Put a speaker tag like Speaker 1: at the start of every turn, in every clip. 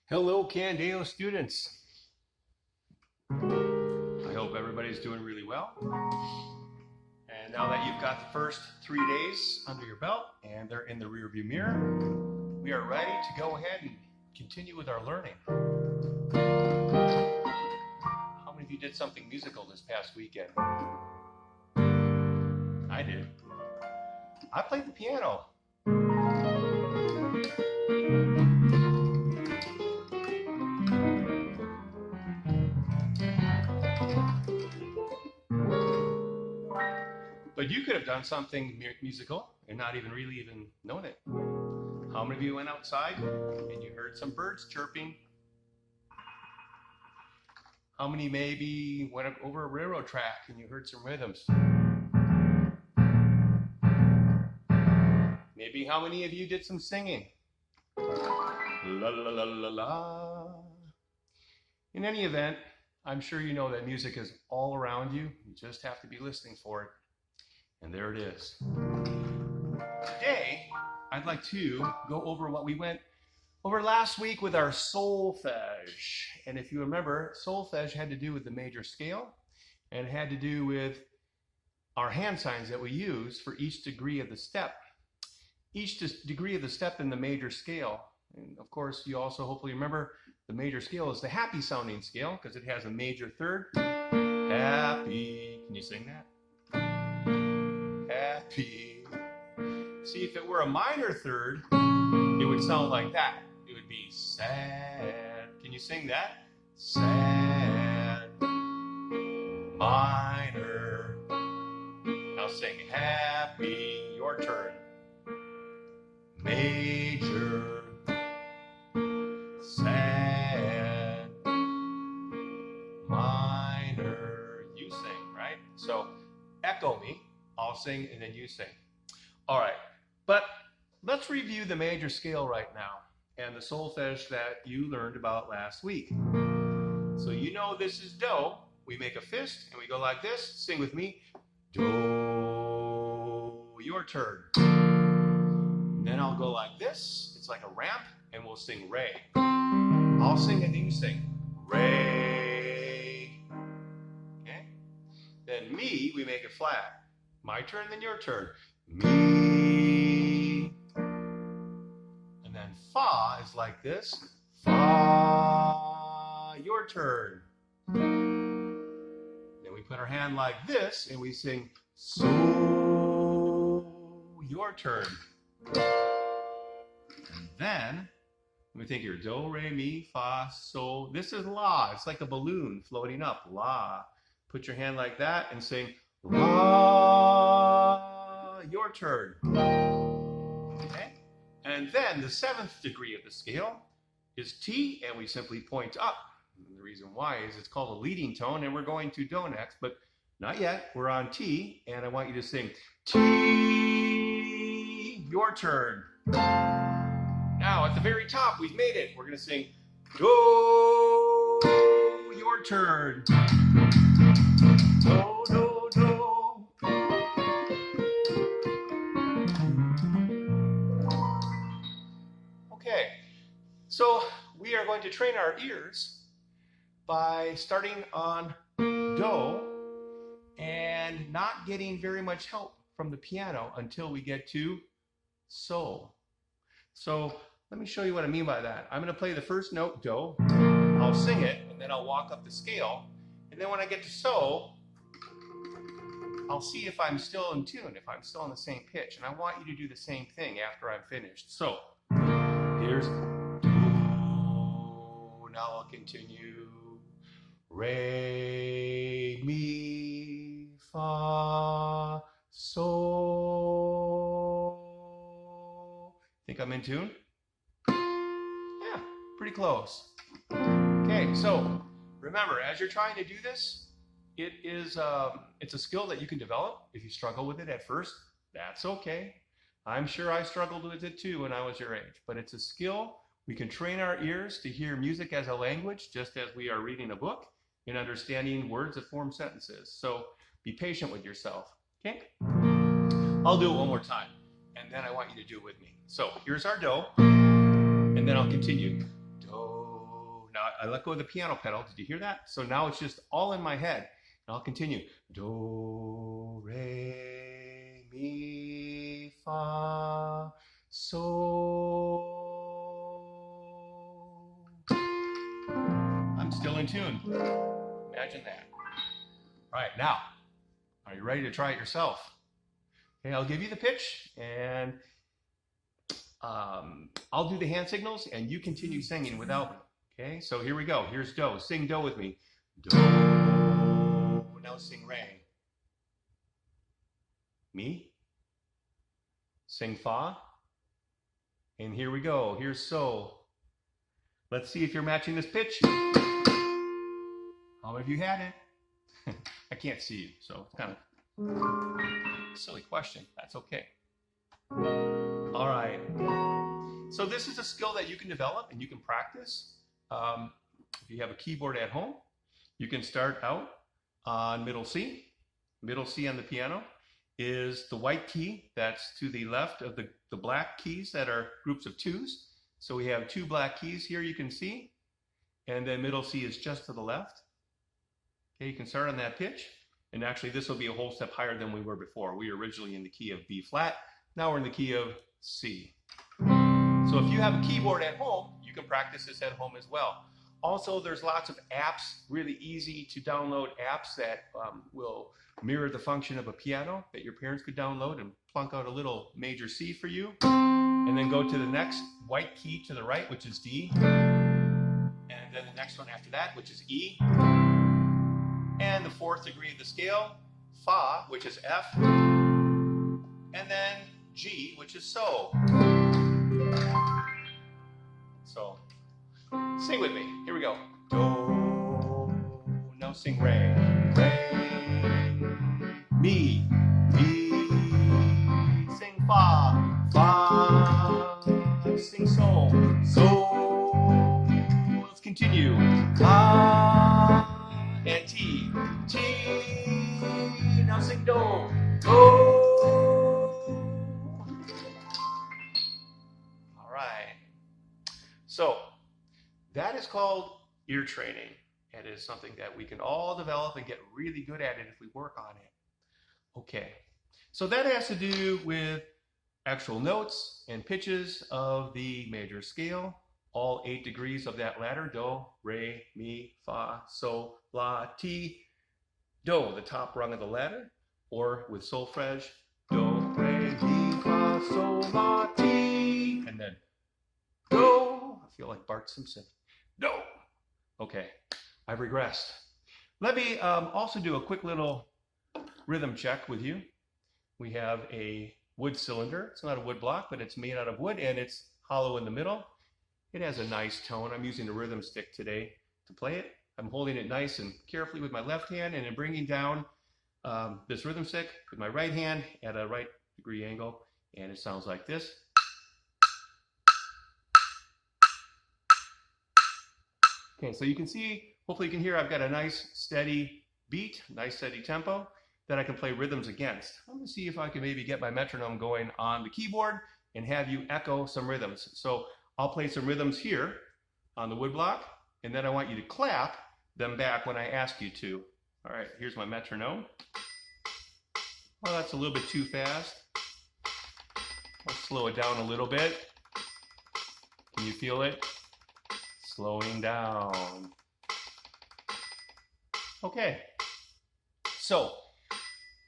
Speaker 1: Hello, Candeo students. I hope everybody's doing really well. And now that you've got the first 3 days under your belt and they're in the rearview mirror, we are ready to go ahead and continue with our learning. How many of you did something musical this past weekend? I did. I played the piano. But you could have done something musical and not even really known it. How many of you went outside and you heard some birds chirping? How many maybe went over a railroad track and you heard some rhythms? Maybe how many of you did some singing? La la la la la. In any event, I'm sure you know that music is all around you. You just have to be listening for it. And there it is. Today, I'd like to go over what we went over last week with our solfege. And if you remember, solfege had to do with the major scale and had to do with our hand signs that we use for each degree of the step. Each degree of the step in the major scale. And of course, you also hopefully remember the major scale is the happy sounding scale because it has a major third. Happy. Can you sing that? Happy. See, if it were a minor third, it would sound like that. It would be sad. Can you sing that? Sad. Minor. Now sing happy. Your turn. Major. Sad. Minor. You sing, right? So echo me. I'll sing and then you sing. All right, but let's review the major scale right now and the solfege that you learned about last week. So you know this is Do. We make a fist and we go like this. Sing with me. Do. Your turn. Then I'll go like this. It's like a ramp and we'll sing Re. I'll sing and you sing. Re. Okay? Then Mi, we make it flat. My turn, then your turn. Mi. And then Fa is like this. Fa. Your turn. Then we put our hand like this and we sing So. Your turn. And then let me think here. Do, Re, Mi, Fa, So. This is La. It's like a balloon floating up. La. Put your hand like that and sing La. Your turn. Okay? And then the 7th degree of the scale is T, and we simply point up. And the reason why is it's called a leading tone, and we're going to Do next, but not yet. We're on T, and I want you to sing T. Your turn. Now, at the very top, we've made it. We're going to sing Do. Your turn. Do, do, do. Okay, so we are going to train our ears by starting on Do and not getting very much help from the piano until we get to So. So let me show you what I mean by that. I'm going to play the first note, Do. I'll sing it, and then I'll walk up the scale. And then when I get to So, I'll see if I'm still in tune, if I'm still on the same pitch. And I want you to do the same thing after I'm finished. So, here's Do. Now I'll continue. Re, Mi, Fa, So. Think I'm in tune? Yeah, pretty close. Okay, so remember, as you're trying to do this, it's a skill that you can develop. If you struggle with it at first, that's okay. I'm sure I struggled with it too when I was your age, but it's a skill. We can train our ears to hear music as a language, just as we are reading a book and understanding words that form sentences. So be patient with yourself, okay? I'll do it one more time, and then I want you to do it with me. So here's our Do, and then I'll continue. Do. I let go of the piano pedal. Did you hear that? So now it's just all in my head. And I'll continue. Do, re, mi, fa, sol. I'm still in tune. Imagine that. All right, now, are you ready to try it yourself? Okay, I'll give you the pitch, and I'll do the hand signals, and you continue singing without me. Okay, so here we go. Here's do. Sing do with me. Do. Now sing re. Mi. Sing fa. And here we go. Here's so. Let's see if you're matching this pitch. How many of you had it? I can't see you, so it's kind of a silly question. That's okay. All right. So this is a skill that you can develop and you can practice. If you have a keyboard at home, you can start out on middle C. Middle C on the piano is the white key that's to the left of the black keys that are groups of twos. So we have two black keys here you can see, and then middle C is just to the left. Okay, you can start on that pitch, and actually this will be a whole step higher than we were before. We were originally in the key of B flat, now we're in the key of C. So if you have a keyboard at home, you can practice this at home as well. Also, there's lots of apps, really easy to download apps that will mirror the function of a piano that your parents could download and plunk out a little major C for you. And then go to the next white key to the right, which is D. And then the next one after that, which is E. And the fourth degree of the scale, Fa, which is F. And then G, which is So. So, sing with me. Here we go. Do. Now sing Re. Re. Mi. Mi. Sing Fa. Fa. Sing So. So. Let's continue. Fa. And T. T. Now sing Do. Do. All right. So that is called ear training. It is something that we can all develop and get really good at it if we work on it. Okay. So that has to do with actual notes and pitches of the major scale. All 8 degrees of that ladder, do, re, mi, fa, sol, la, ti, do, the top rung of the ladder, or with solfege, do, re, mi, fa, sol, la, ti, and then do. I feel like Bart Simpson. Do. Okay, I've regressed. Let me also do a quick little rhythm check with you. We have a wood cylinder. It's not a wood block, but it's made out of wood, and it's hollow in the middle. It has a nice tone. I'm using a rhythm stick today to play it. I'm holding it nice and carefully with my left hand, and then bringing down this rhythm stick with my right hand at a right degree angle, and it sounds like this. Okay, so you can see, hopefully you can hear, I've got a nice steady beat, nice steady tempo that I can play rhythms against. I'm going to see if I can maybe get my metronome going on the keyboard and have you echo some rhythms. So I'll play some rhythms here on the wood block, and then I want you to clap them back when I ask you to. All right, here's my metronome. Well, that's a little bit too fast. I'll slow it down a little bit. Can you feel it? Slowing down. Okay, so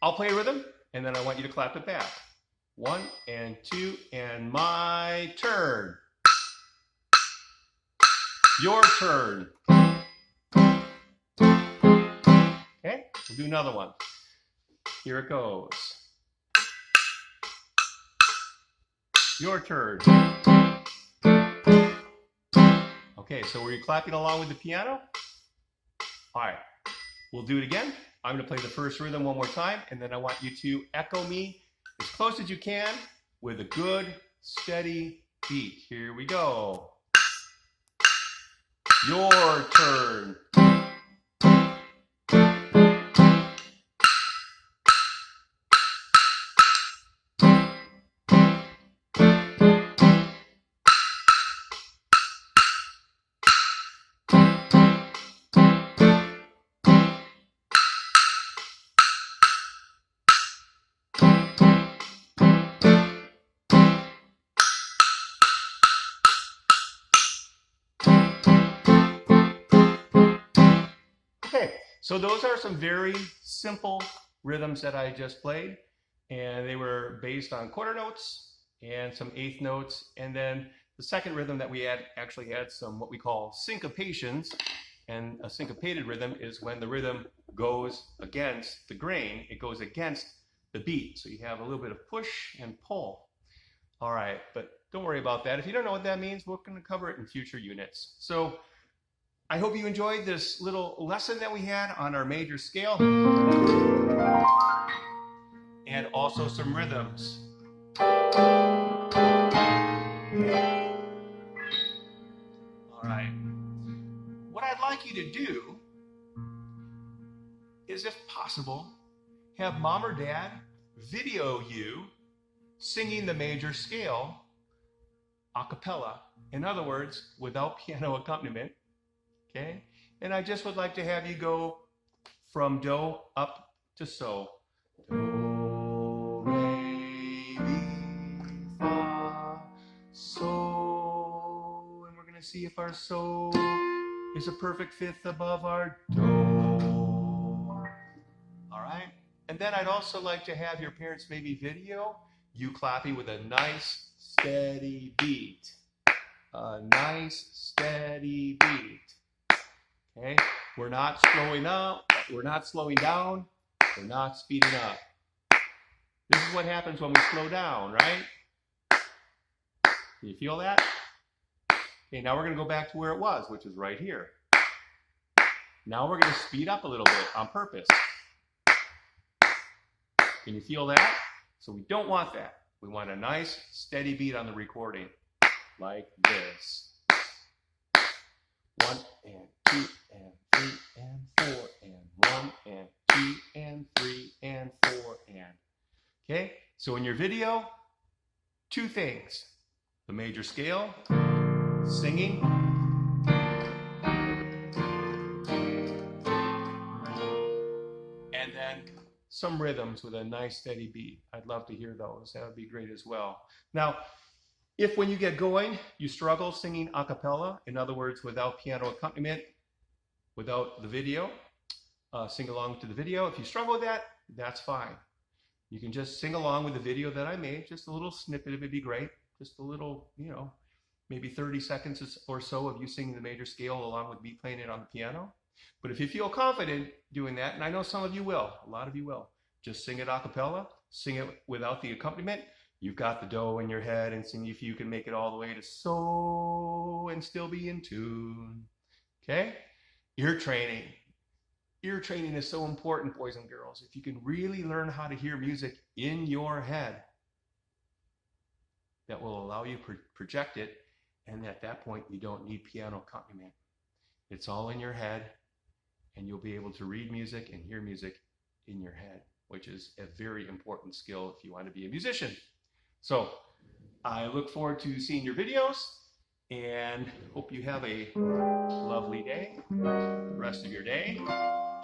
Speaker 1: I'll play a rhythm, and then I want you to clap it back. 1 and 2, and my turn. Your turn. Okay, we'll do another one. Here it goes. Your turn. Okay, so were you clapping along with the piano? All right, we'll do it again. I'm going to play the first rhythm one more time, and then I want you to echo me as close as you can with a good, steady beat. Here we go. Your turn. so those are some very simple rhythms that I just played, and they were based on quarter notes and some eighth notes, and then the second rhythm that we actually had some what we call syncopations, and a syncopated rhythm is when the rhythm goes against the grain, it goes against the beat, so you have a little bit of push and pull. All right, but don't worry about that. If you don't know what that means, we're going to cover it in future units. So I hope you enjoyed this little lesson that we had on our major scale and also some rhythms. All right. What I'd like you to do is, if possible, have mom or dad video you singing the major scale a cappella. In other words, without piano accompaniment. Okay? And I just would like to have you go from do up to so. Do, re, mi, fa, so. And we're going to see if our so is a perfect fifth above our do. All right? And then I'd also like to have your parents maybe video you clapping with a nice steady beat. A nice steady beat. Okay? We're not slowing up, we're not slowing down, we're not speeding up. This is what happens when we slow down, right? Can you feel that? Okay, now we're going to go back to where it was, which is right here. Now we're going to speed up a little bit on purpose. Can you feel that? So we don't want that. We want a nice steady beat on the recording, like this. 1 and 2 and 3 and 4 and 1 and 2 and 3 and 4 and. Okay, so in your video, two things. The major scale, singing, and then some rhythms with a nice steady beat. I'd love to hear those. That would be great as well. Now, if when you get going, you struggle singing a cappella, in other words, without piano accompaniment, without the video, sing along to the video. If you struggle with that, that's fine. You can just sing along with the video that I made. Just a little snippet of it would be great. Just a little, maybe 30 seconds or so of you singing the major scale along with me playing it on the piano. But if you feel confident doing that, and I know some of you will, a lot of you will, just sing it a cappella, sing it without the accompaniment. You've got the do in your head, and see if you can make it all the way to so and still be in tune. Okay? Ear training. Ear training is so important, boys and girls. If you can really learn how to hear music in your head, that will allow you to project it, and at that point, you don't need piano accompaniment. It's all in your head, and you'll be able to read music and hear music in your head, which is a very important skill if you want to be a musician. So I look forward to seeing your videos and hope you have a lovely day, the rest of your day.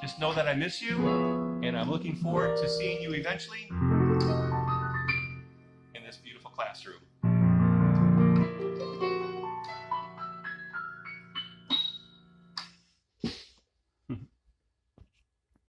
Speaker 1: Just know that I miss you, and I'm looking forward to seeing you eventually